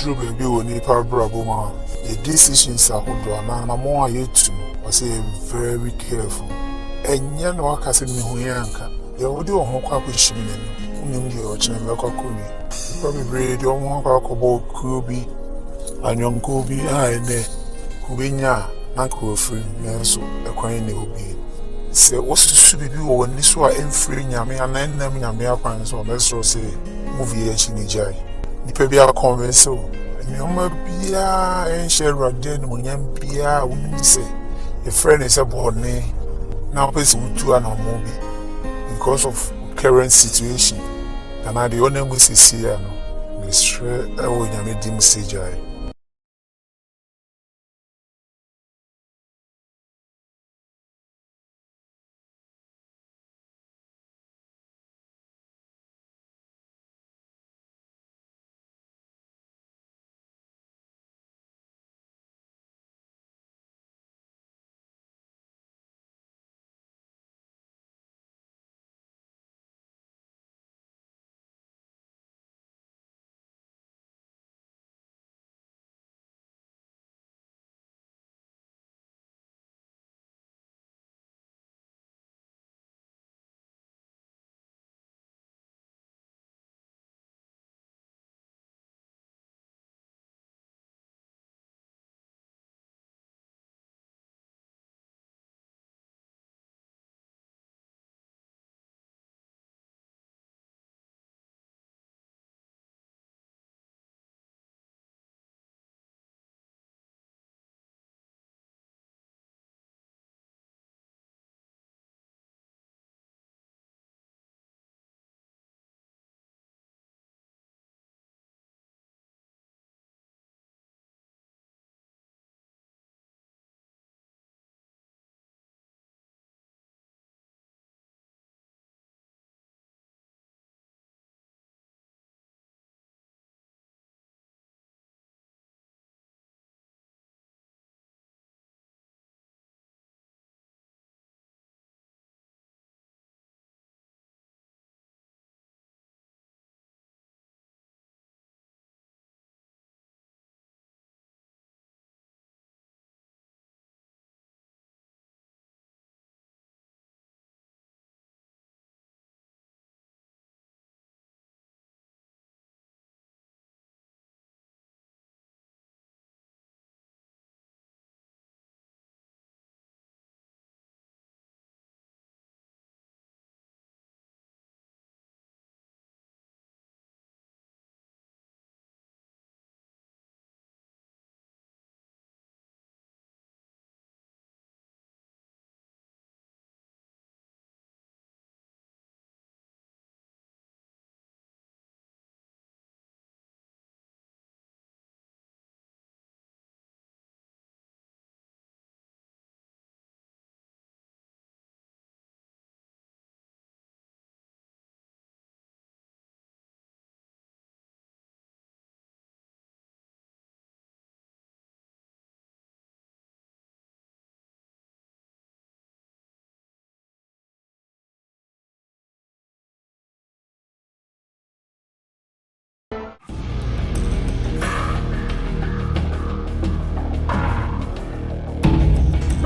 true baby only braboma. The decisions are good and I'm more yet to say very careful. And yan work as in Huyanka. You would do a home question in the ocean Kumi. Probably breed your one about Kubi and young Kubi and Kubinya, Uncle Free, Nanso, a coin will be. Say, what's to be when this were in free Yammy and then them Yammy or best say movie in Jai. The baby are convinced so. And you may be a share of den when you be a woman say, a friend is a board now person to an movie because of current situation. And I the only way to see her, the straight when you made him say Jai.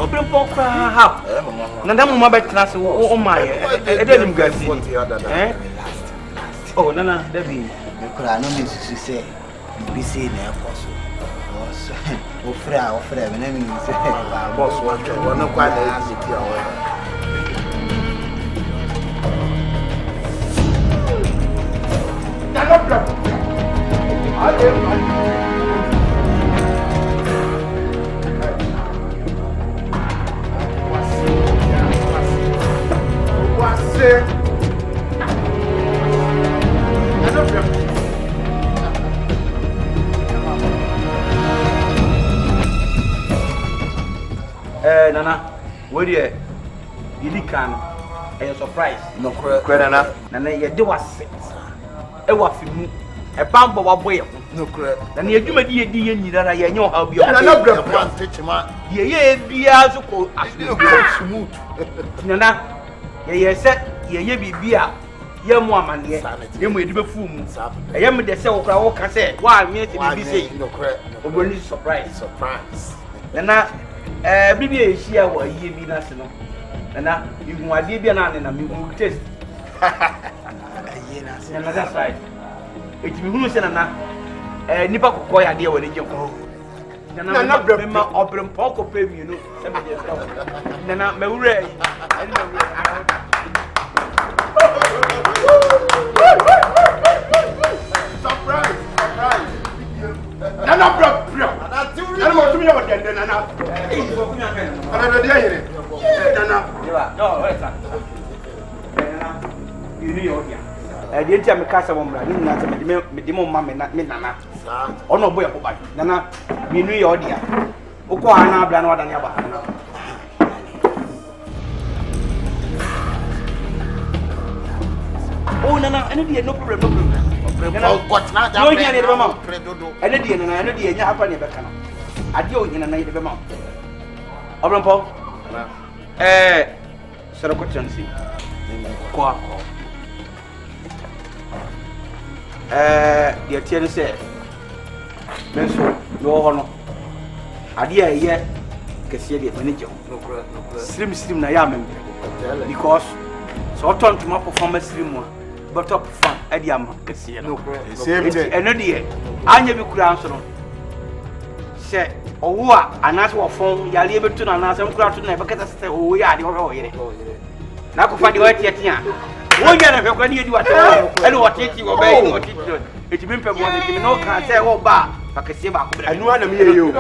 No bring pork how? Nanda mama bet class oh my. E dey nim gasi. Eh? Oh nana, there be. Me kura no me susu say be say na ekoso. Boss. Ofra, me na me say Boss, what no quite easy to Nana, where you can a surprise. No credit, Nana, you do was it. A waffle, a bamboo of way. no credit. And you do me that I know how you are not one teach man. Ye be as you call smooth. Nana, ye said ye be beer. Yamu amane. Yamu edibe fumu. Yamu de se okra wo ka se wa me se bi se. Oboni surprise. Nana bibi e hia wa yie bi na se no. Nana ihu ade bi na na me mu taste. Aye na se. Nana that's right. Eti mi hunu se nana nipa kokko ya de wa ne je ko. Nana brema obrem poko pe mi no. Se me de stop. Nana me wure yi. Ani me wure. Surprise! Nana bro. Nana mo tumi yawo dende nana. Nana de here. Nana. No, wait a Nana. You know your dia. The entire me kasa mo mra, ni na se me di mo ma me nana. Ono boy ko ba. Nana, you know your dia. Ukọ ana abla na wada ni aba. Oh, Nana, any no problem. Oh, got not that. No, you need a mom. And a dear, and I know the Japan never can. I do in a night of a mom. Obrempo? Sir, question, see. The Tian said, Menso, no honor. Adia yet, Cassia, manager. Slim Nayam, because so turn to my performance slim. But up fun, Ediam, Cassia. No, and no dear. I never could answer. Say, oh, what? And that's what phone you're able to answer. I'm glad to never get us. Oh, we are the whole year. Now, go find the white yet. Oh, yeah, if you do at all, and what you obey what you do. It's been performed. No can say, oh, bah, Pakasiba. I know I'm here. You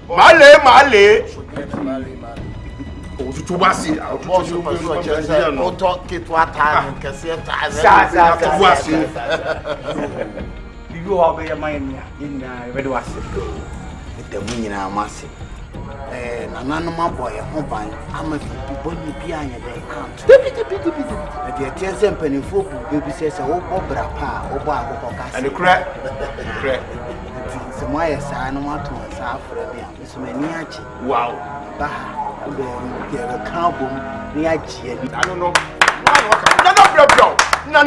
Male. To was it out of talk it what time can say you are very mind in red was it the meaning I must say and another boy I'm a people behind the account the attention penny for baby says oh brapa oh and the crack so my son want to answer so many wow the cowboy near G. I don't know.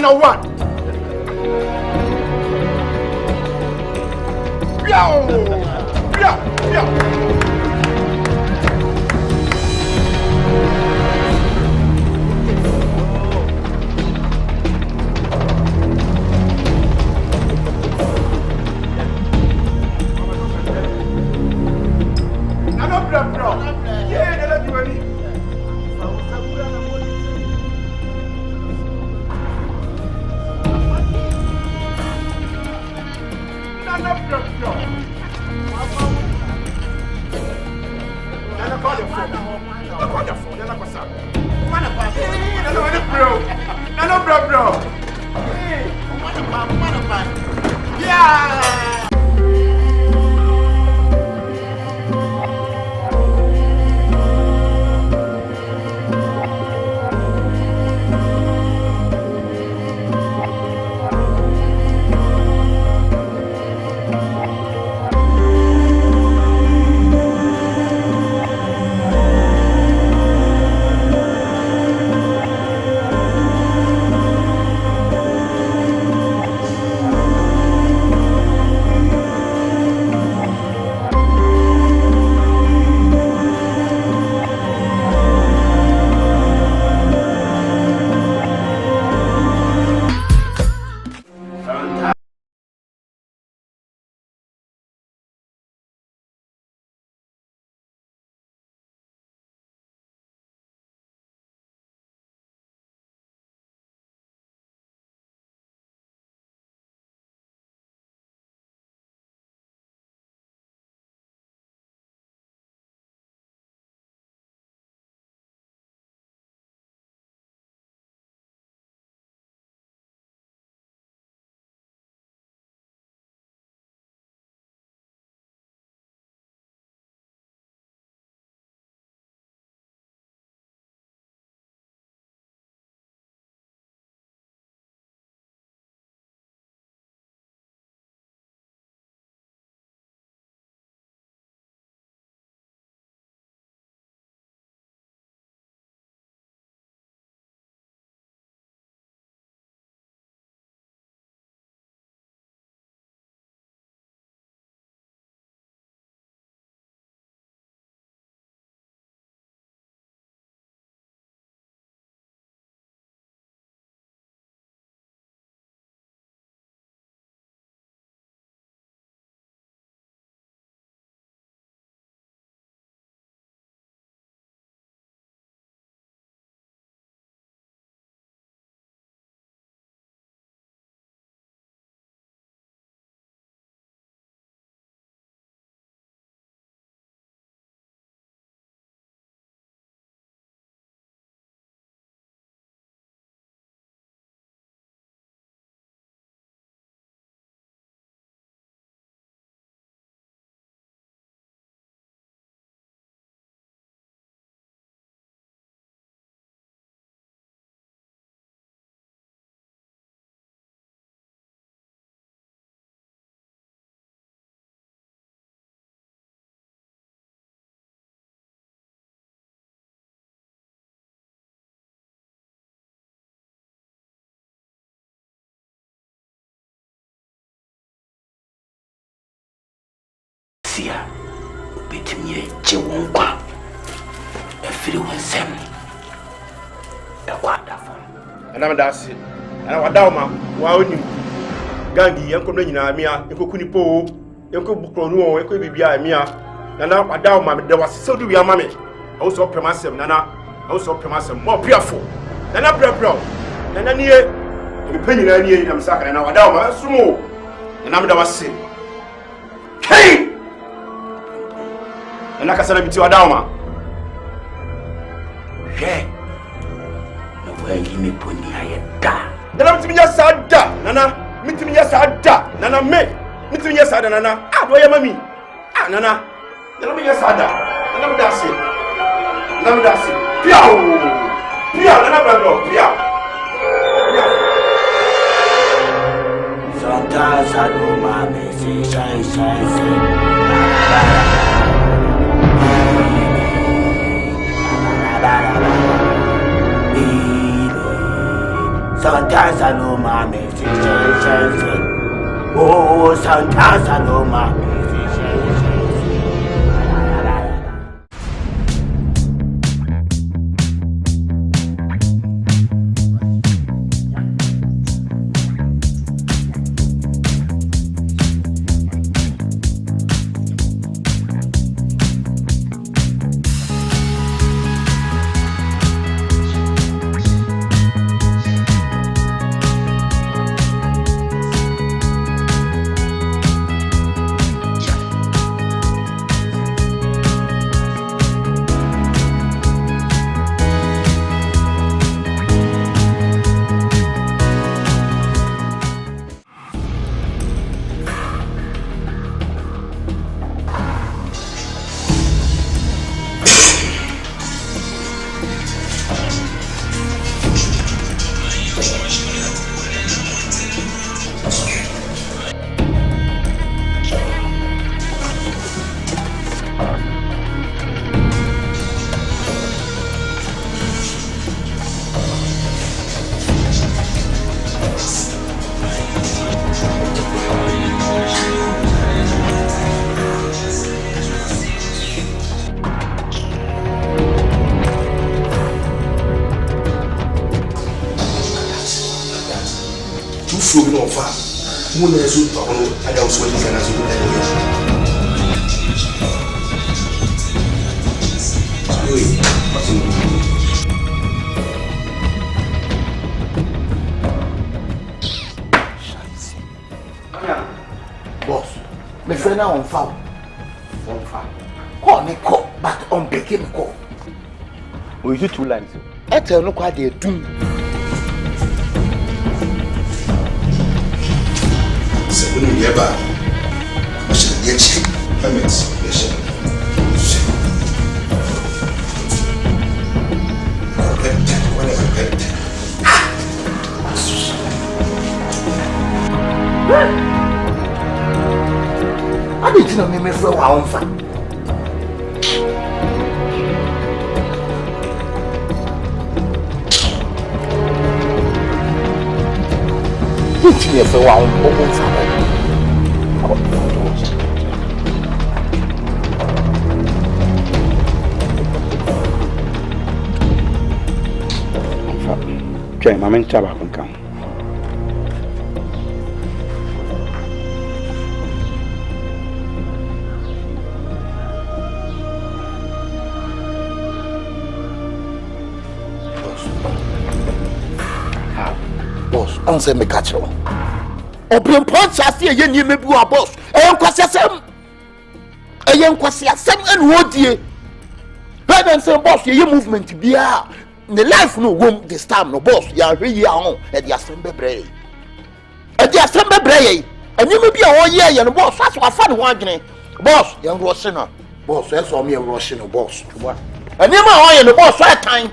No one. Tia, bit me a chiwonka. A few with them. A wonderful. And I'm dancing. And I Dama, wow, Gandhi, Uncle Nina, Mia, Uncle Kunipo, Uncle Bukono, Uncle Bibia, Mia, Nana, Adama, there was so do we are mammy. Also, Premasem, Nana, also Premasem, more fearful. Nana, Prepro, Nana, near the penny, and I'm sucking, and our Dama, Sumo, and I'm the was Hey! And I can send it to Adama. Hey! No way, give me pony, I da. Then I'm to me, yes, I da, Nana, meet me, yes, I da, Nana, me, meet me, yes, I da, Nana, ah, where am I? Ah, Nana, then I'm yes, I da, and I'm dancing. I'm dancing. Piao! Piao, Nana, Piao, Piao. Sometimes I know my message, sometimes I know my message. Oh, sometimes I know my message. So no far. Who knows who I don't swear this and as you Boss, my friend are on foul. Call me call, but on picking call. We do 2 lines. I tell no quite a doom. When you never, I should get cheap permits. I didn't know me from our own family. Teach me for our own family. Okay, my main tab can come. Boss, answer me catch you. Open point chassis a yen me bu a boss. E yen kwasi asem and what ye. Parents say boss ye movement bia. The life no wom this time no boss. Ya hwe ye ahon e dia sembe brey. E dia sembe brey. Anyi me bia wo ye ye no boss. Aso afa ne ho adwene. Boss, ye rush no. Boss, e so me rush no boss. Anyi ma ho ye no boss so tan.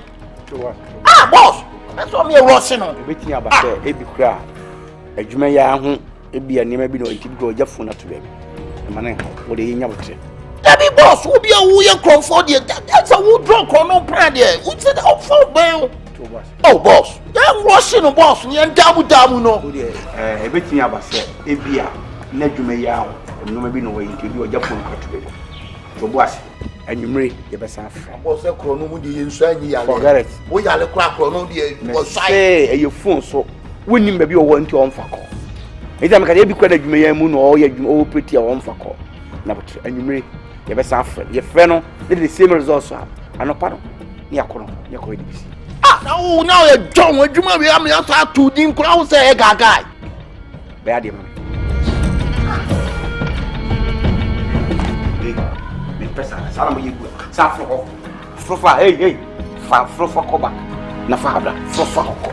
Ah boss. E so me rush no. Betin abase e bi kura. Adwuma ya ho e bia nema bi no entibi go jafo na to baby. E mane wo de nya botre. Dabi boss, who be a who you comfort there? That's a who drunk or no brand there. Who said up for bail? Oh boss, I'm rushing a boss, and damu no. E betin abase e bia na dwuma yi aho no bi no way nti bi oja pon kwatu be to boase anwumre ye besa afra abo se kro no mu de yensu anyi yale forget it wo yale kro akro no de wo sai eye phone so wonim ba bi wo nti on fa ko ejam ka de bi kwa da dwuma yi mu no o ya dwuma o peti a on fa ko na botre anwumre ye besa afra ye frɛ no the same results anopa no ni akoro ye ko edibisi now you John when you maybe am ya start to din kura say gaga be ade man me pesa sala mo yigu sa frofa hey fa frofa ko ba na fa habla frofa ko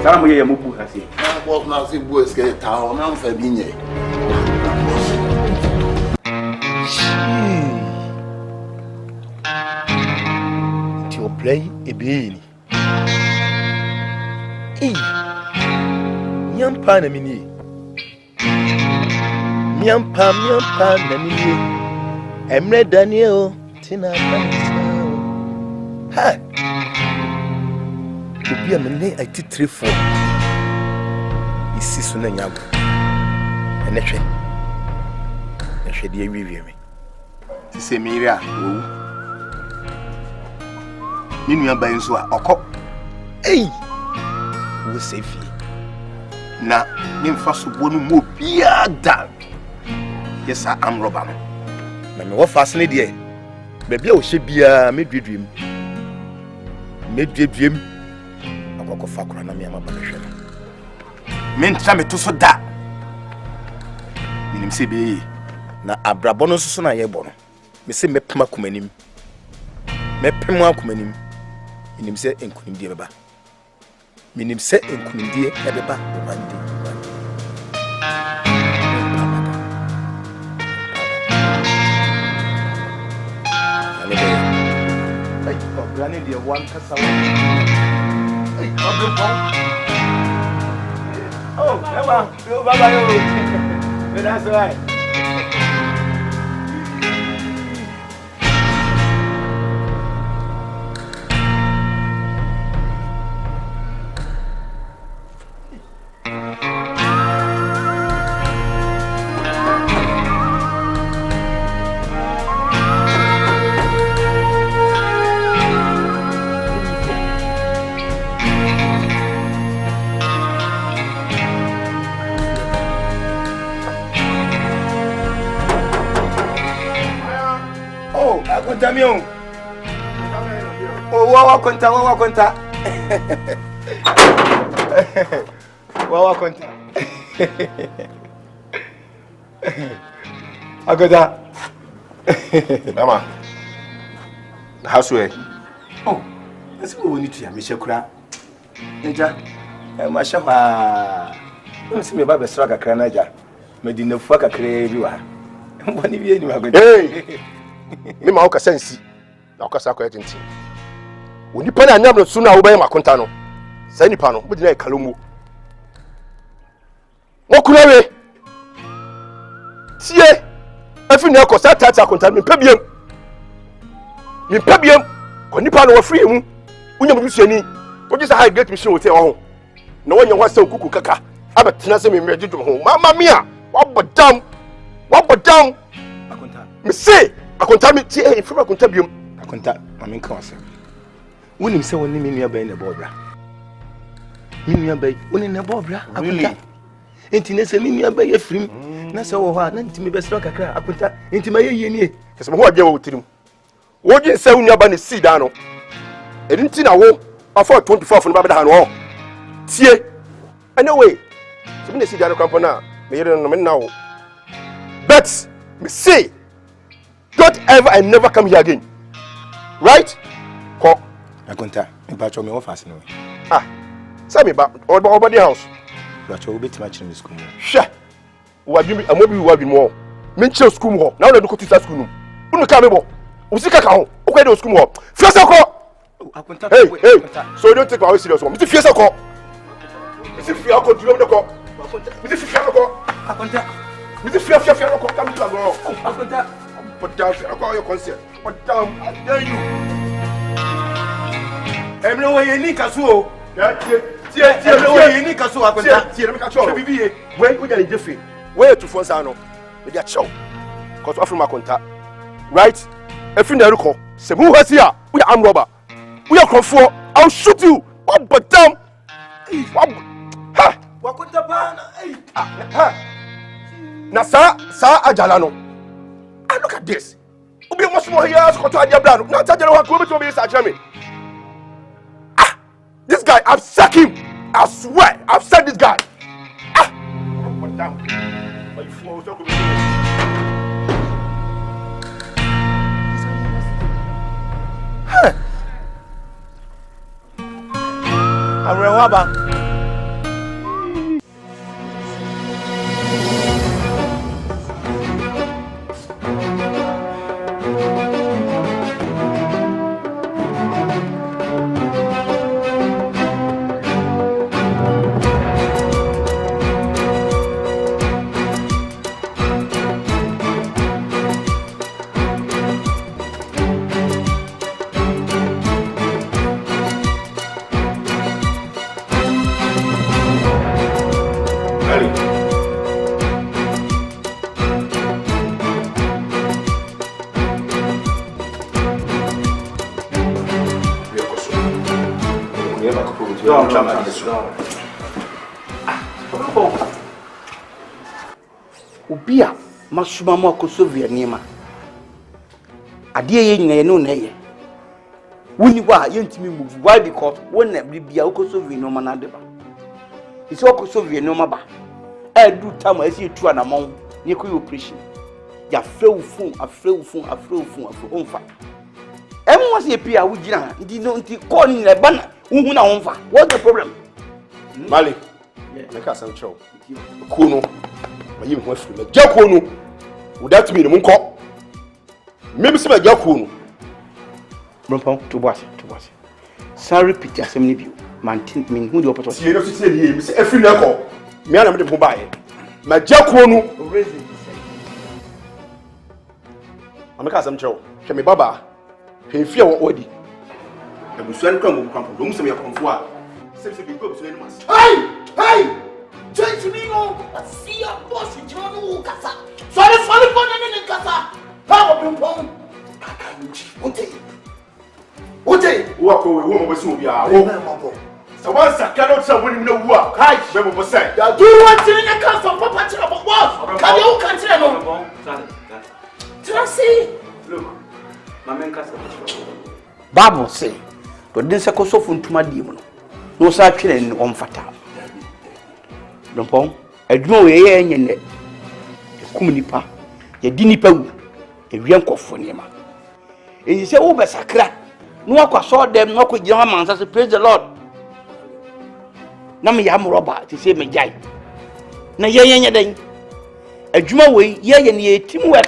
sala mo ye mo bu kasi na boss na si bu eske ta o na fa bi nye play a bean. Yampa na mini. Yampa na mini. Emre Daniel Tina. Ha. To be a minute I did 3-4. Isi so na nyago. Enehwe. Ehwe de awiwie me. Ti se Emilia owu. Ninu aba nso a okọ wo safe na nimfa so bo no mo bia da yes am roba no na me wo fast ne de ba bia wo hye bia medwedwem akọkọ fa kora na me ama ba hwe no me ntra me to so da minim se be na abrabo no so na ye bo no me se mepema kumanim minim se enkunimdie beba minim se enkunimdie ebeba bande ay obrane dia wan kasa wa ay problem pon oh baba yo that's right Damion. Oh, wawa konta. Wawa konta. Agoda. Mama. House way. Oh, that's what we need to me shekura. Nja. Ma shafa. No see me ba be sra kakra na ja. Me di nafu kakra bi wa. Mboni bi eni agoda. Hey. Me ma okasa nsi na okasa akọ ejenti onipa na anyam no su na wo be makonta no sai nipa no budi na ekalomo mo kunawe tie afi na ekosa tata akonta me pabiem ko nipa no wo free mu unya mu suani wo gisa high gate mission hotel ho na wonye ho asa kuku kaka abetena se me mreje dum ho mama mia wabodam akonta me say akonta me tie e fuma akonta biom akonta mame nka wase wonim se woni me nua ban na bobra me nua ban woni na bobra akonta enti ne se me nua ban afrim na se wo ho a na ntimi besro kakra akonta enti ma yeye nie kese mo ho agye wo tirim wo gye se wo nua ban si da no enti na wo afọ 24 no ba beda ha no tie anyway so me si da no kampo na me yere no me na wo but me say don't ever and never come here again. Right? Ko. Akonta, mpacho me wo fast no. Ah. Say me ba obody house. Mpacho obi tima chire me school mo. Hwe. Wa bi amobi wa bi mo. Me nche school mo. Na na do ko teacher school no. Unu ka me bo. Usika ka ho. O kwa do school mo. Fiese ko. Akonta. Hey. So don't take my serious one. Me fiese ko. Me fi akọ duro me ko. Akonta. Me fi fiese ko. Akonta. Me fi fiese ko come to go. Akonta. But down, I call your concert. But down, I dare you. Everywhere you need a so, Tie, ni kaso akwenta. Tie, me ka cho. Bibie. We go jare jefe. We to phone sa no. Me dia chow. Cause Afrima konta. Right? If you never call, say who has here? We are armed robber. We are confor. I'll shoot you. What but damn? Ha! What could the ban? Ha! Na sa ajala no. And look at this. Obi much more here as control their plan. Now tell you what go to be search me. Ah! This guy, I've sacked him. I swear, I've sacked this guy. Ah! What damn? But you fool, so Arewaba. Ubia masuma mo akosovia niema ade ye nyina no na ye woni wa ye ntimi move why because won na bibia akosovia no ma na de ba isi akosovia no ma ba edu tam asi etu anamon ne ko operation ya freu fun onfa emo se pia wo gina ndi no nti ko ni na ba na hu na onfa what's the problem Mali, make us some show. Kuno, my you want to make Jacono. Would that mean Munko? Maybe some Jacono. Rumpon to watch. Sorry, picture some review. Mantin mean who the opportunity. You know, to say him, Miss Effie Nako. Me and I'm the Mumbai. My Jacono. I make us some show. Can me Baba. Pay fear what Odi. And we send come from room some your comfort. Hey! Join to me no. See your boss in John Kasa. Sorry for the Kasa. How you pong? Ote. Walk away, woman was so ya. So once I cannot say when you know what. Hi, Bebo was said. Do you want to in the castle for Papa about what? Can you consider no? See? Look, my man Kasa. Bible say, but this a coso from Tumadi. No such thing on fata. Don't a draw a yen Kuminipa, a dinipa, a yanko for Nema. And you say, oh, Besakra, no one saw them, no quick Germans as praise the Lord. Nami yam robber to say me jai. Na yen then a juma way, ye teamwork,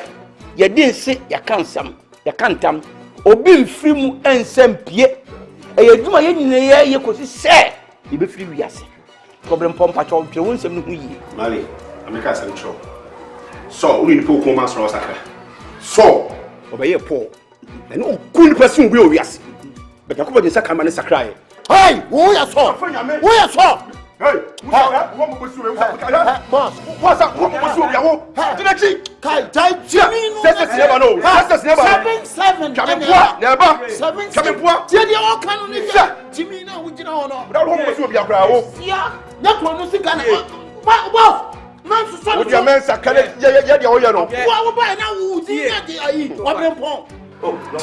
ye didn't say ya can't some, ya can't tam, or be free mu and sem pie. Ejuma ye nyina ye kosi se e be free wiase problem pom pa cho twe wonsem no hu yi Mali America sem cho so uni ni po ko ma so sakra so obeye po na no kun person bi o wiase be ka ko be sakra ma ne sakra ye Hey, who ya so? Who ya so? Hey, wo mo bosu we boss what's up wo mo bosu ya wo dinechi Kai dai jimi no sese never know sese never 7 Kamepua never 7 Kamepua tie dia o kan no sia jimi na wo gina ho no da wo mo bosu obi akra wo sia na ko no sika na boss man so so wo dia men sakale ye dia wo ye no wo ba na wo di na di ayi wa brempon oh no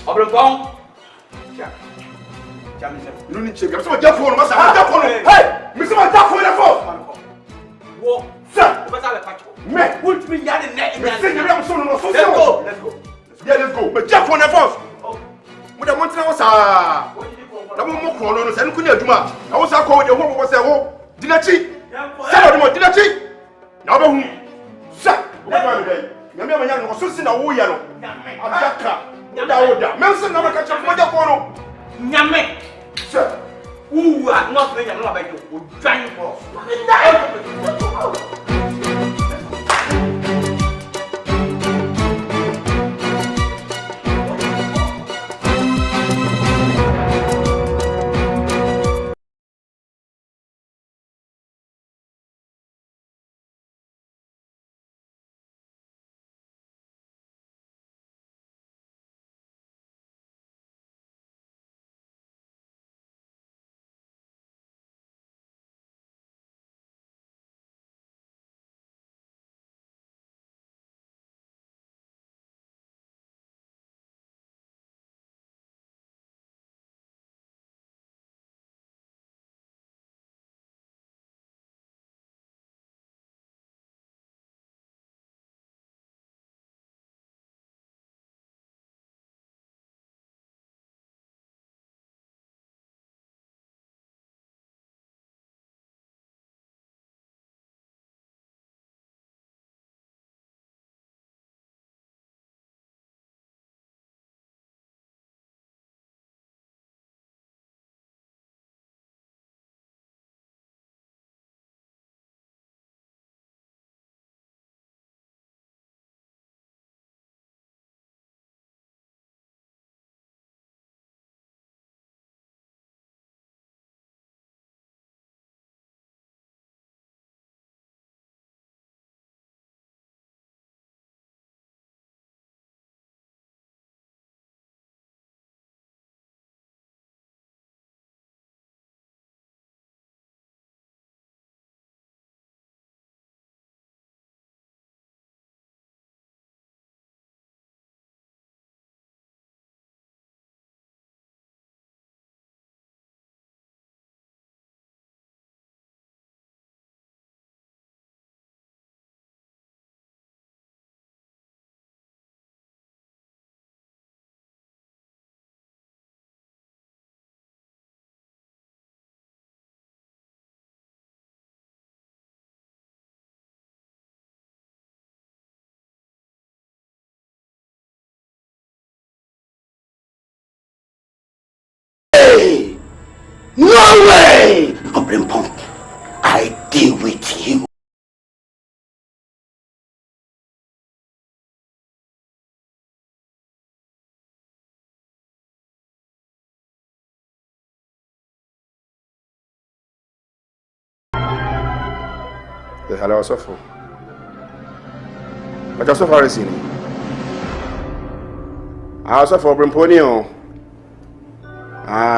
Obrempon Nous n'y sommes pas déjà pour nous, hey, mais c'est pas déjà pour la force. Wo, ça, on va ça le patron. Mais, où tu me y a des nez, mais c'est bien son nom, let's go. Yeah, let's go. Mais déjà pour la force. Vous devez montrer ça. Là, mon chrono, c'est nous connaissons du mal. Là, on s'est encore dit, on va faire où? Dinachi. Ça va du Dinachi. Là, on va ça. On va faire. Il y a même un nom, c'est na où il y a non. Adaka. Oda. Même si on n'a pas catché, on va dire quoi non? Nyame. Sir. Ouh, non, c'est bien, non, avec vous. Gagne boss. No way! Obrimpong, I deal with you. Hello, Sofo. But you're so far as in. I also for Brimponio.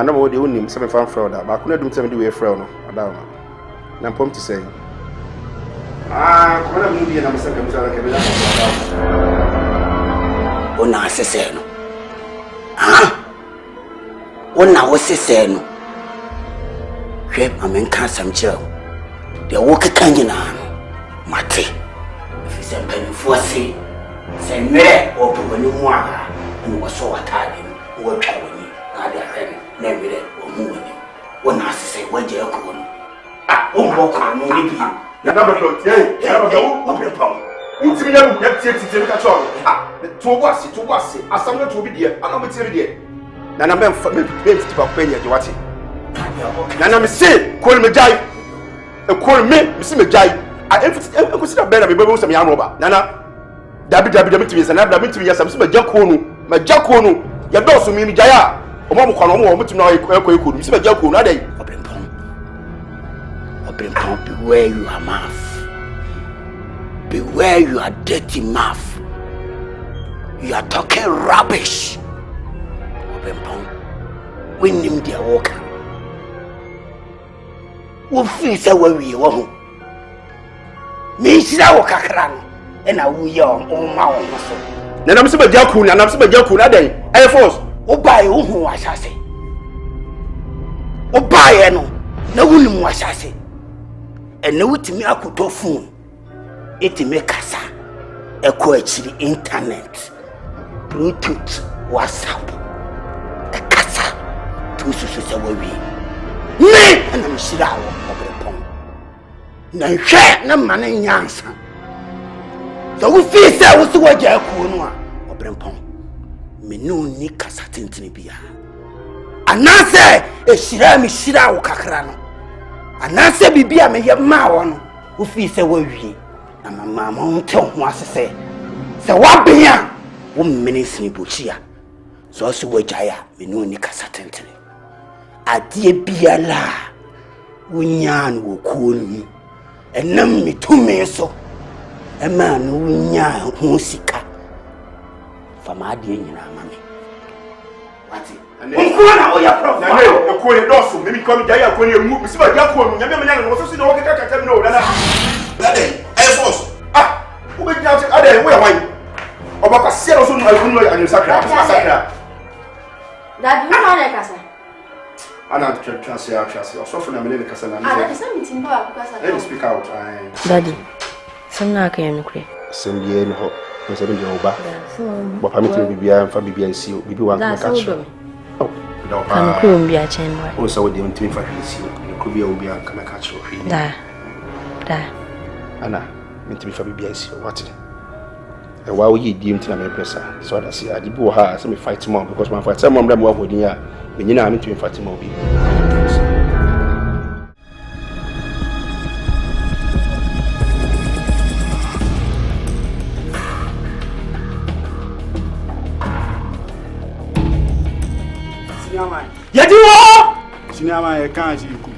No more the only 7 fan fraud, but I couldn't do 70 fraud. And I'm pumped to say. Couldn't be an second. Oh, now I say no. Oh, now I say no. Shape, I'm in Cassam Joe. The walker canyon. Mate, if it's a penny for say, say, me, open when you want, and was so attacking, work traveling, either having, never let or moving. One has to say, what you're going. Oh, walk on, no, leave you. Number go, open the pump. It's me, to catch on. To was it, as someone to be there, I'm not here. Then I'm meant for me to pop penny at what. Then I'm saying, call me Jai, and call me, Mr. Jai. I consider better be some young robber. Nana, WWW and WWW, some Jaconu, my Jaconu, your boss to me, Jaya, or Mamma Conomo, to know a could, Mr. Jaconu, a day. Open pump, beware you are mouth. Beware you are dirty mouth. You are talking rubbish. Open pump, win him their walker. Who feels away we want? Me sira wo kakra no e na wo ye o ma wo so na nam se ba jaku na den air force wo bae wo hu asase wo bae no na wo nim asase e na wutimi akoto phone etimi kasa e ko akiri internet bluetooth whatsapp e kasa tu susu se wo wi me na me sira wo na hwe na mane nyansa so we feel say we so waja ku no a obrempon me no ni kasa tentene bia anase e shira me shira wo kakra no anase bibia me ye ma wo no we feel say we wi na mama mo nte ho asese se wa bia wo minister ni bochia so so waja ya me no ni kasa tentene adie bia la wonyan wo ku ni enam mi tumi so e ma no nya ho sika fama de nyina mame wati onko na oya prof na e ko le doso me mi ko mi jaya ko ni emu mi siba ja ko nu nya me nya no so si no kaka kaka mi no na air force wo be ja ade wo ya wan obaka se no so no agunu ya sakra Dad, you want to kasa? Ana trust also for na me le kasa na me. Ah, that's something more because Let me speak out. Daddy, some na kan no kre. Some ye no ho. No se be je oba. Bo permit me bibia mfa bibia nsi bibi wan ka catch. Oh, no pa. Kan ko mbi a chen boy. O so we dey ntimi fa nsi o. Ko bia obi an ka me catch o hwi. Da. Ana, ntimi fa bibia nsi o what? E wa wo yi di mtina me pressa. So that see adi bi wo ha say me fight more because my fight some mom mo agodin ya. Me nyina am ntimi fight more bi. Yadi wo Sinama e kan ji ku.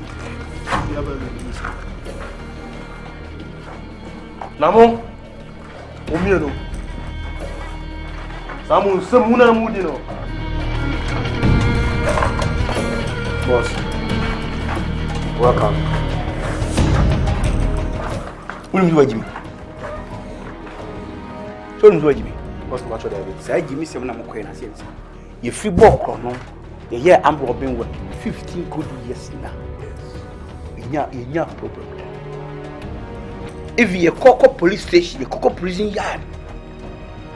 Namo o mieno Samu semuna mudino Boss. Welcome. Uni mdu wajimi So mdu wajimi Boss macho David. Sa jimi se na mkoe na sense Ye free ball no the year I'm robbing work 15 good years now. Yes. Problem. If you Coco police station, you Coco prison yard,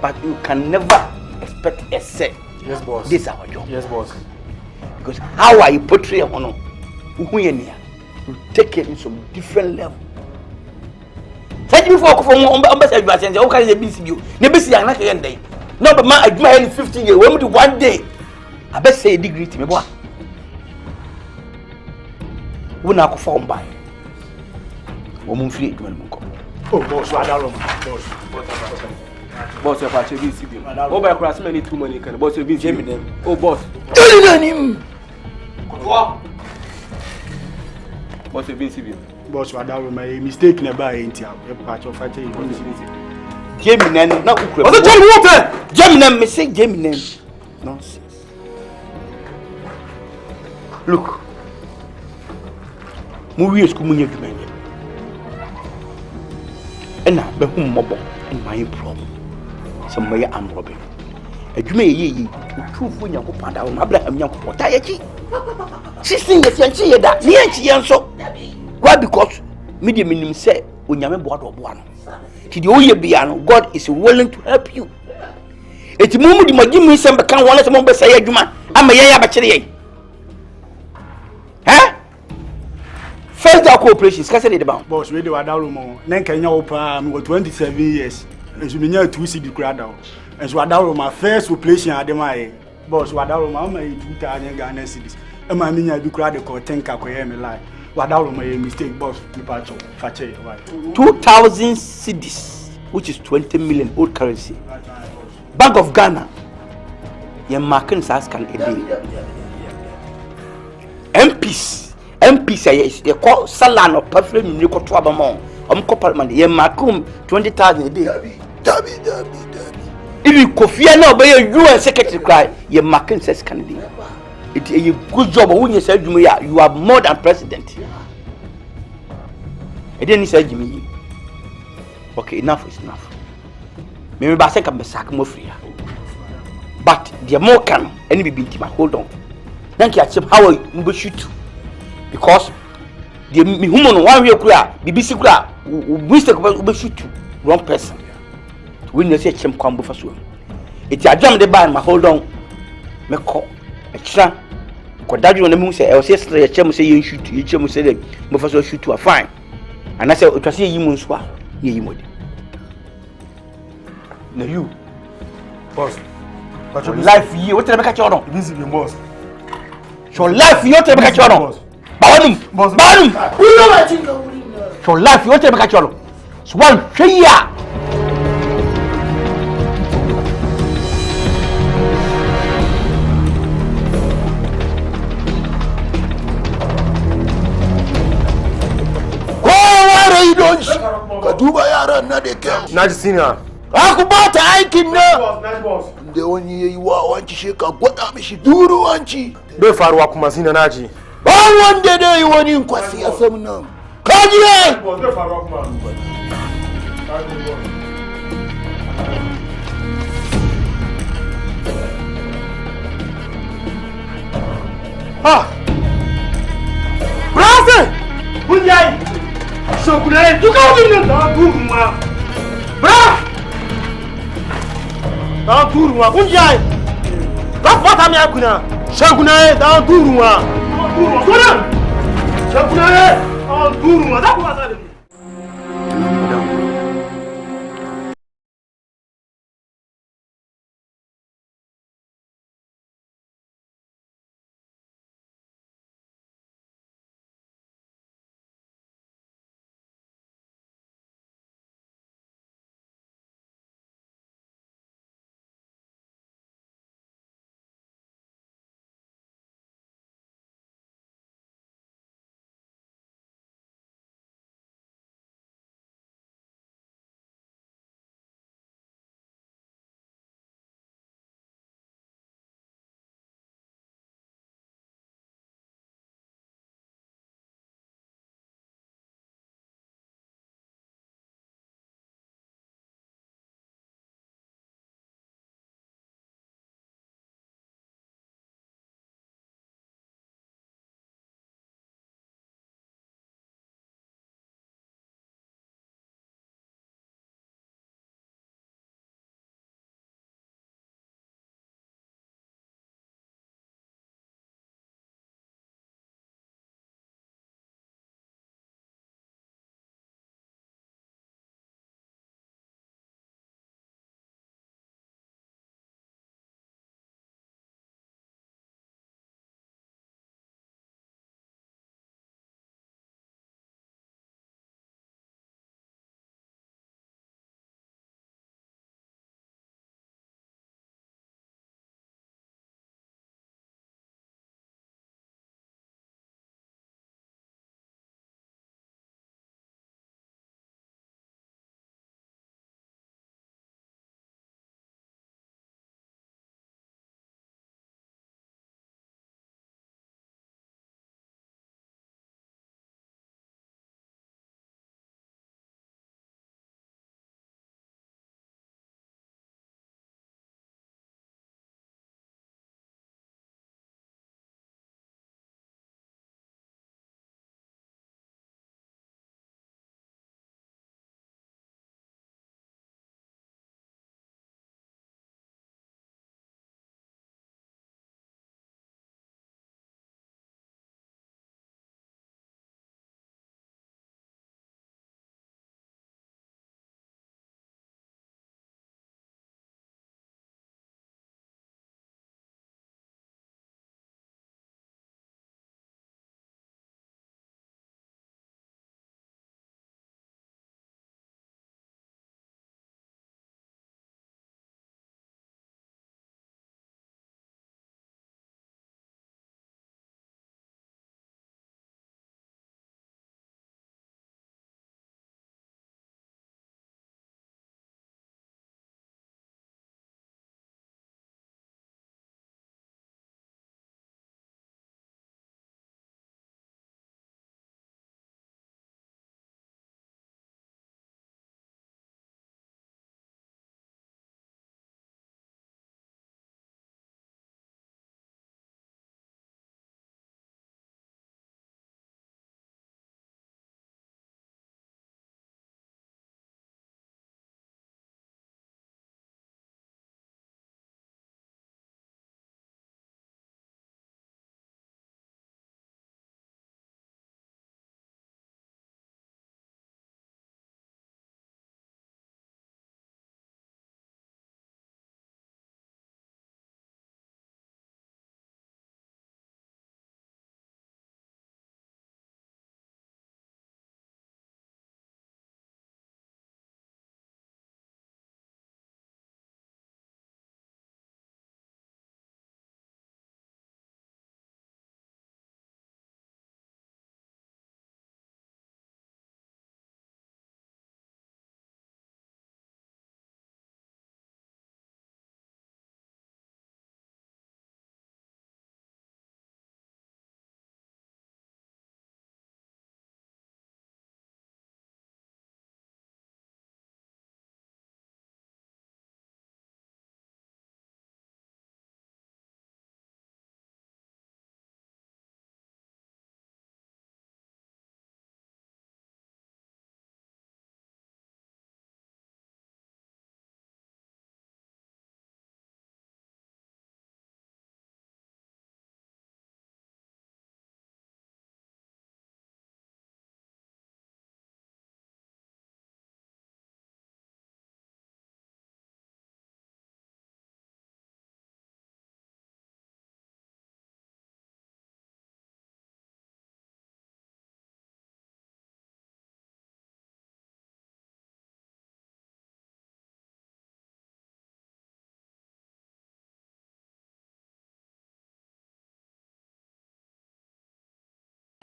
but you can never expect a set. Yes, boss. This is our job. Yes, boss. Because how are you portray on you take it in some different level. Thank you for from ambassador you are saying okay the busy you. The busy are not end day. No, but man I admire 15 years. We do one day. I best say a degree to me, boy. wo na akɔfa wo mbae wo mu mfiri adwuma no mu nkɔ Oh, boss, what are Boss, you're watching this video. Oh, by cross many too many can. Boss, you've been Jamie them. Oh, boss. Boss, you've been civil. Boss, what are my mistake never ain't here. A patch of fighting. Jamie Nen, not Ukra. What's the John Water? Jamie Nen, me say Jamie Nen. Nonsense. Look. Movie is coming here. And now, be whom mobile and my problem. Some way I'm robbing. A you may prove when you put down my black and young potayaki. 16 years and see that. Near so. Why? Because medium minimum say when you're a board of one. To the old piano, God is willing to help you. It's a moment you give me some become one of the members say, Juma, I'm a yaya bachelor. Huh? First, our cooperation is casted about. Boss, we do a down. Then can you open 27 years? And you mean to see the crowd out. And so I down my first operation at the my boss, what down my 2,000 Ghanaian cities. And my mini I do crowd the court 10 me lie. What down my mistake, boss, departure, fache, right? 2,000 cedis, which is 20 million old currency. Bank of Ghana, your market size can a day. MPs is they call Salan or Perfect in Nico Trabamon. Parliament, your markum 20,000 a day. If you Kofi no by your UN secretary cry, your market says can be. It's a good job when you said you are more than president. I didn't say Jimmy. Okay, enough is enough. Maybe I can be sack more free. But the more can any be binti hold on. Thank you, how you shoot because the human one way cry, BBC cry, mistake will shoot wrong person. When you say Chem Combo for so. It's a jam the band, my hold on. Me call a chan. Kodaju on the moon say, I was yesterday, a Chem say you shoot, you Chem say, Muffaso shoot to a fine. And I said, it was here you munswa, ye would. No, you, Boss. your life, you, what did I catch on? Busy being boss. Your life, you, what did I catch on? Banum, Banum, your life, you, what did I catch on? Swan, Shia. Kaduba yara na de kyau. Naji senior. Aku ba ta aikin na. Nice boss. Da wani yayi wa wanci she ka gwada mishi duru wanci. Bai faruwa kuma senior naji. Ba wanda dai wani kwasi ya sam nan. Kaji ne. Boss bai faruwa kuma. Ah! Brase! Bunjai! Sokule, tu ka win na turuma. Bra! Da turuma, bunjai. Ba bota mi akuna. Shaguna da turuma. Turuma, kona. Shaguna da turuma, da ku asale.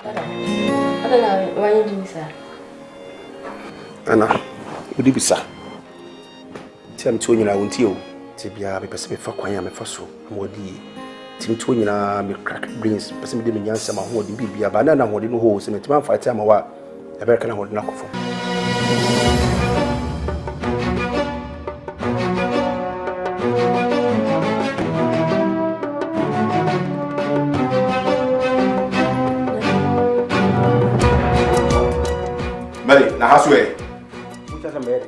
I don't know why you do, sir. Anna, would you be sir? Tell me to you, I won't you. Tibia, be Pacific for Quaya, me for so, more D. Tim Twina, me crack greens, Pacific Dimian, some who would be a banana holding holes in a time for a time a while. American hold knock for. Mary, now how's way? Which is a Mary.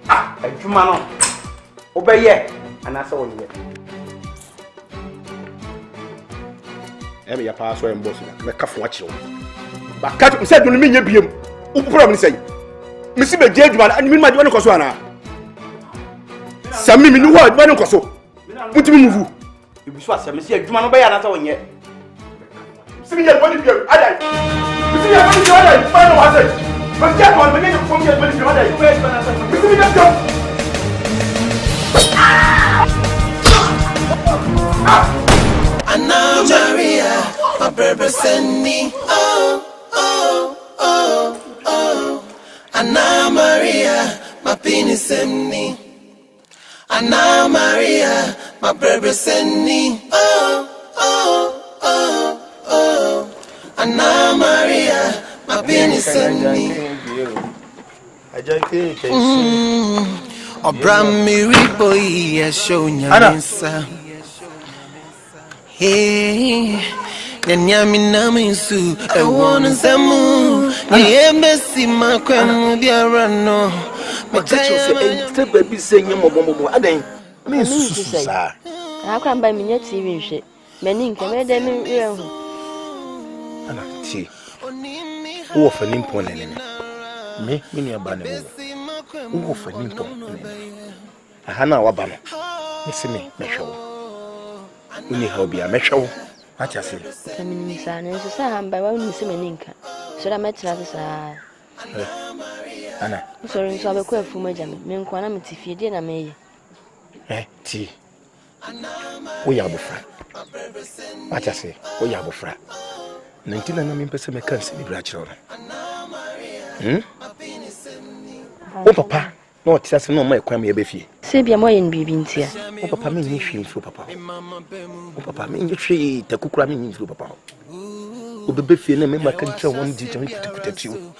Ah, a human. Obey ye, and I saw you. Emilia pass where I'm bossing. Make a watch you. But can't say to me, you who probably say, Missy the gentleman, and you might want to Coswana. Some me knew what, but no Cosso. What do you move? You be sure, Monsieur, you man obey another one yet. See me, what if you are. See me, what if you are. Final answer. But get one, begin to come here, but if you are. Anna Maria, my baby send me. Oh, oh, oh, oh. Anna Maria, my penis send me. Anna Maria, my baby send me. Oh, oh, oh, oh. Anna Maria, my penis send me. I just think Oh, Brammy Riboy, I show you. Hey, Nyami Namisu, I want to Samu. The embassy, my crown, be a run. But I baby saying you more. I didn't mean to say. I can't buy me yet TV shit. Many can make them real. Anna, see. Who of an imponent? Me, a banner. Who of an imponent? I had no banner. Miss me, show. We need help. Be a measure. I just say, Coming in, son, and so I'm by one Miss Meninka. So I met others. Anna, Sorry, so I will call for my jammy. Men quanamity if you didn't may. Tea. We are befriend. I just say, we are befriend. 19% me can't see the children. Oh, papa, no, it's just no my crime, baby. Say, be a more in Bibin here. Oh, papa, me, you through papa. Oh, papa, me, you tree, the cook ramming through papa. Oh, the baby, and I can tell one detail to protect you.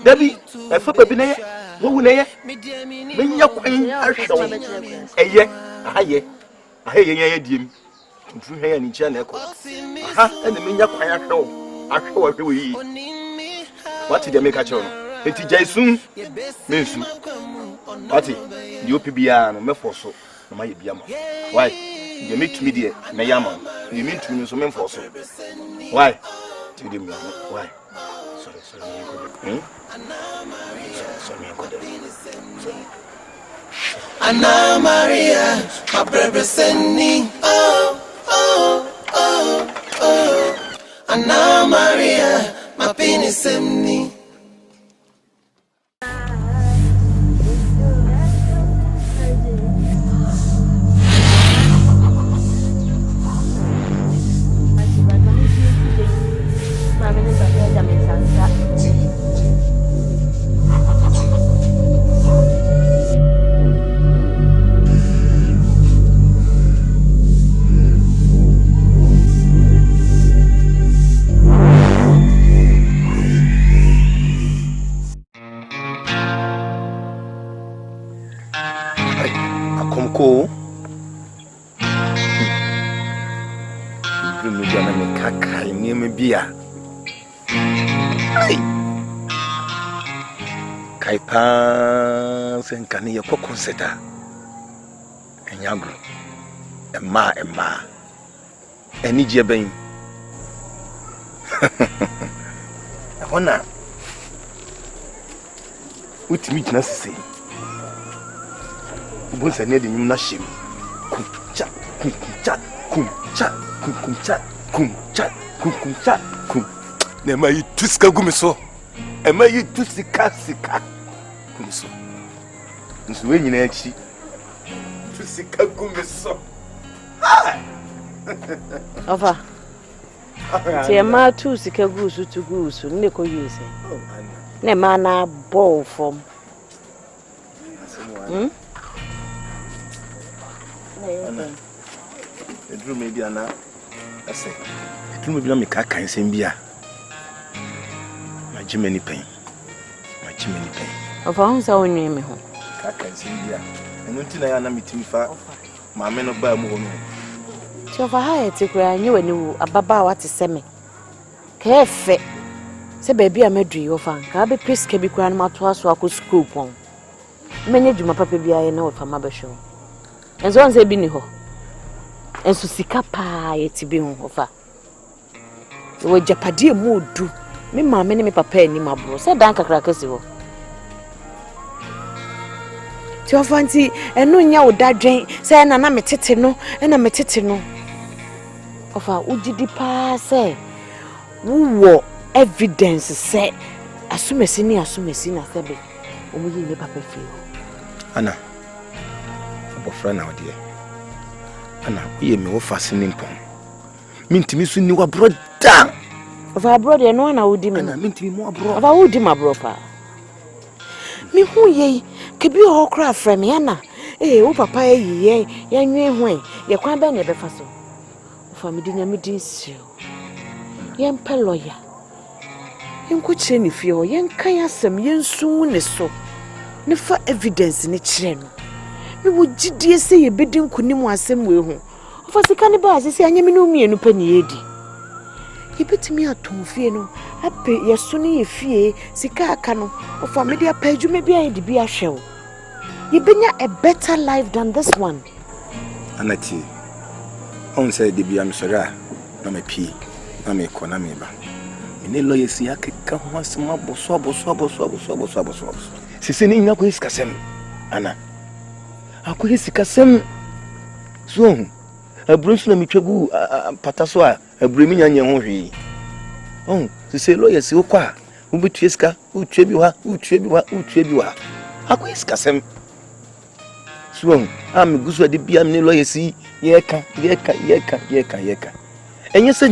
Debbie, I thought baby, who lay when you're queen are showing a year, I hear you. Through here in Channel. And the Minya Quire show. I show what we eat. What did they make a show? It is Jason. Miss Party, the OPBR, no Mefoso, my Biama. Why? You meet me, dear, Mayama. You meet to me, so Memfoso. Why? To them, why? Sorry. Anna Maria, my baby send me. Oh, oh, oh, oh. Anna Maria, my penis send me. Cool. Bring me down and make a near me beer. Kaipas and Kania Poconseta and Yagro and Ma and Nijabane. I wonder what meat necessary. Once I need the new nashim. Kum chat, kum chat. Nema you twiska gumiso. Ema you twisika sika. Gumiso. Nso we nyina achi. Twisika gumiso. Ofa. Ti ma tu sika gusu to gusu ne ko yese. Ne ma na ball from. The dream maybe ana. I say. The dream maybe na me ka kan sem bia. My Jimmy pain. Of our house, I will name him. I can see here. And until I am meeting far, my men of Bamu. So for higher take where I knew and knew about what is semi. Careful. Say, baby, I made you of I'll be pissed, can be grandma to us, so I could scoop on. Many do my papa be I know from my show. And so they be ho. And so sick up pie to be on offer. The way Japadi mood do. Me mamma me papa ni my bro. Say, Danka crackers. Ti ofanti enu nya odadwen say na na metete no na metete no ofa ugidi pa say wo evidence say asumesi na sebe omuyi ne papa fi ana abofra na ode ana uye me wo fasini mpon mintimi su ni wa broda ofa broda no na udi me ana mintimi mo abro ofa udi ma bro pa mi hu ye kebi o kra frem ya na wo papa ye nwe hu ye kwan be na be fa so ofa mi dinya mi din sio ye mpa lawyer ye nko kire ni fie ho ye nkan asem ye nsu ne so ne fa evidence ne kire no mi wo gidie se ye bedi nkunim asem we hu ofa sika ne ba asese anya mi no mienu pa ni yedi ye betimi aton fie no ape ye so ne ye fie sika aka no ofa media page me bia ye di bia hwew ye benya a better life than this one anati on say de bia me sora na me pie na me ko na me ba me lawyer si akeka ho asem aboso sisi ni nyako iskasem ana ako iskasem so abrunsu na mitwagu pataso a abremi nyanye ho hwe sisi lawyer si okwa ubetue ska utwe bi wa ako iskasem so am gusu de bia me lawyer si yeka enye se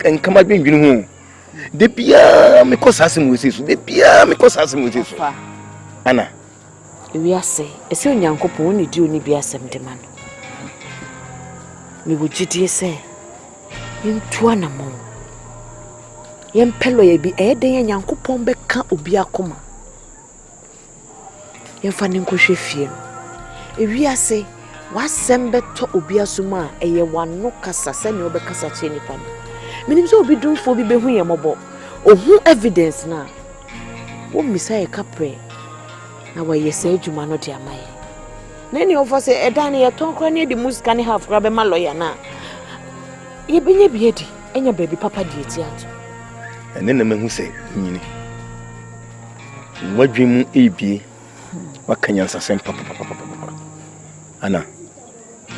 enkama dwendwene ho de bia me kosasem wesisu ana ewi ase ese onyankopon oni di oni bia asem de ma no me wogidie se yintu anamo yempelo ye bi eden nyankopon beka obi akoma yemfa ne nkohwe fie no ewi ase wasem beto obi asuma eye wano kasa se ne obekasa che nipa no minim se obi dumfo bi behu ye mobo ohu evidence na wo misaye kapre na wa yesa adwuma no de amaye na ni ofo se edan ye ton kra ne de musika ne half kra be ma lawyer na ye benye biedi enya baby papa di eti ato ene na mehu se nyini wadwemu ebie wakanya nsasem papa ana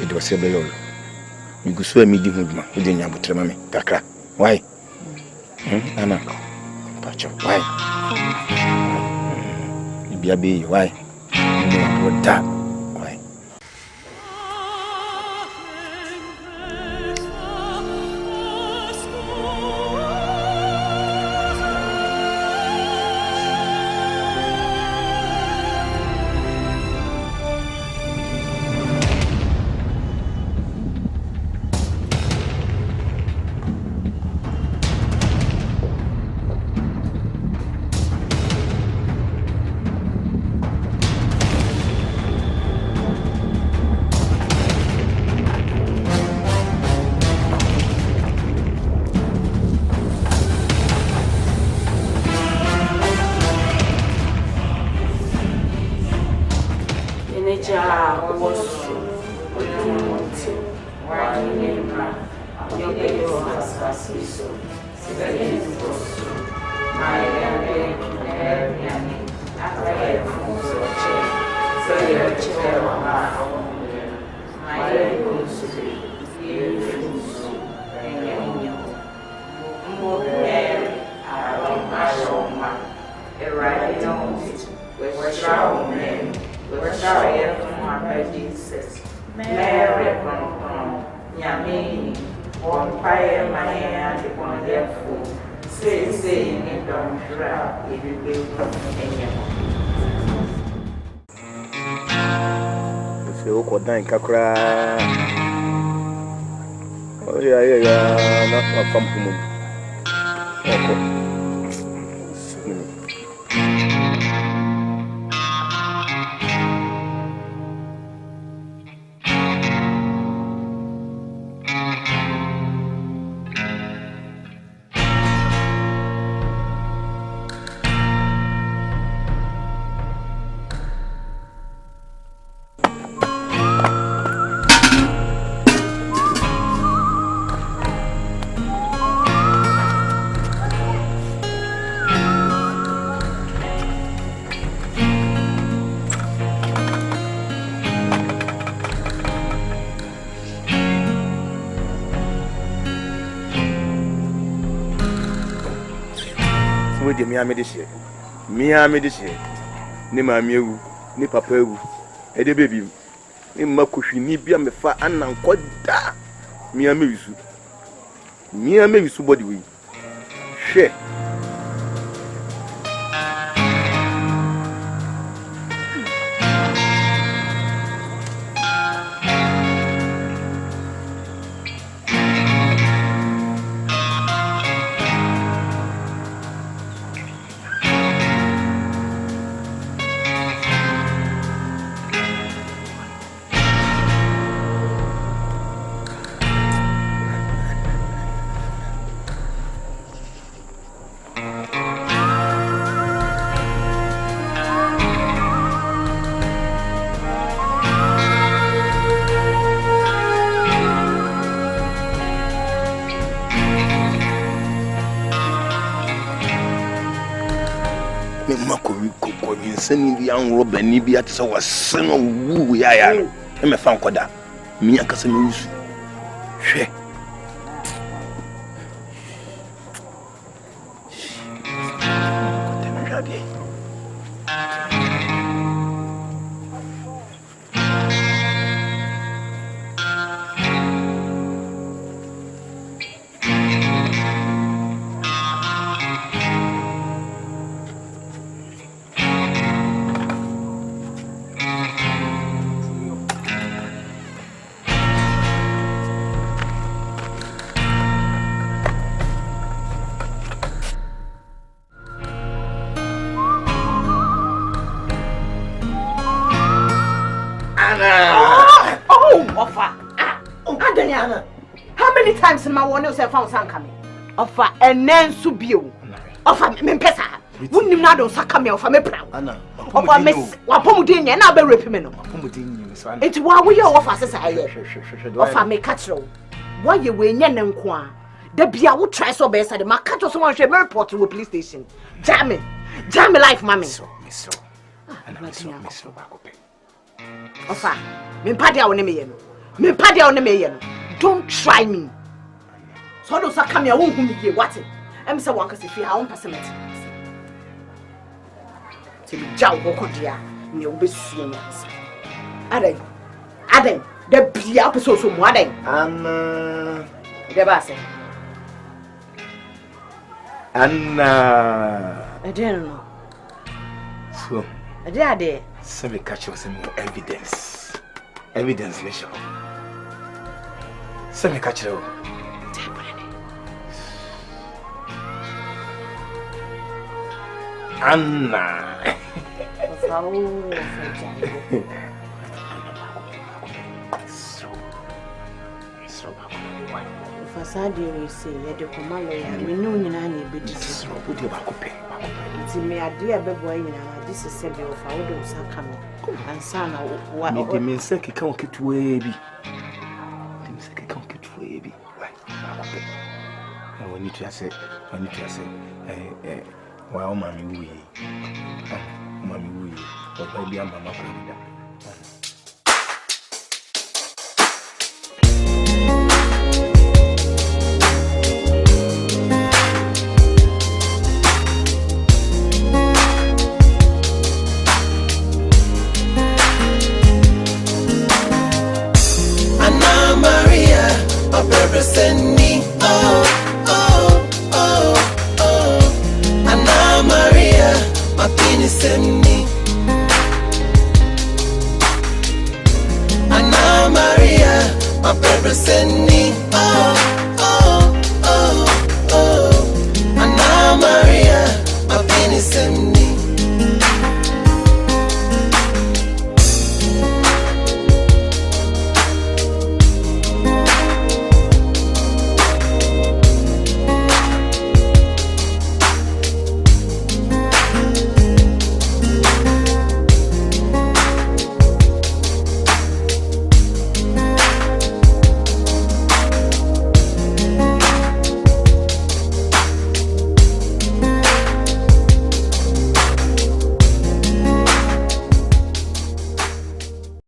edo se be yo migusu amidi huduma ode nya botrema me kakra why ana pacho why bia be why broda why One fire my hand upon their food. Say, in don't drown, if you will Se o kodan kakra. Oh yeah, na fampumu. Oko. Me am this year. Ni mammy ewu, ni papa ewu. Ede baby. Ni makushi ni bia me fa anan koda. Me am ewisu. Me am ewisu body we. Share. Send the young Robert Nibia to our son of woo ya. I'm a fan coda. Me and Casamus. She. How many times in my one you found some coming? Offer and then subio. Offer me pesa. Wouldn't you not saka me offer me proud? Offer miss Wapomudin and I'll be reprimanded. It's why we offer society. Offer me catro. Why you win and qua? The Bia would try so best at the Macato so much a report to a police station. Jam me life, mammy. Offer me paddy on me. Me paddy on me. Don't try me. So those are coming won't hear what it. I'm so one because if you have person. Till Jow Bokodia, you'll be seeing us. Adam, the be up so more than Anna. The bass. Anna. I don't know. So, I dare. Some catch us some evidence. Evidence, Michelle. Some catch you. Anna. Fasadi we say ye de komalo ya me no nyina na be di so put back up. Ti me ade abeboa nyina this is sebe of how do saka me ansa na wa me de me seki kan ketuwa bi de me seki kan ketuwa bi why I want to say wa mami wuyi o ba bia mama ko nda Anna Maria, a represent represent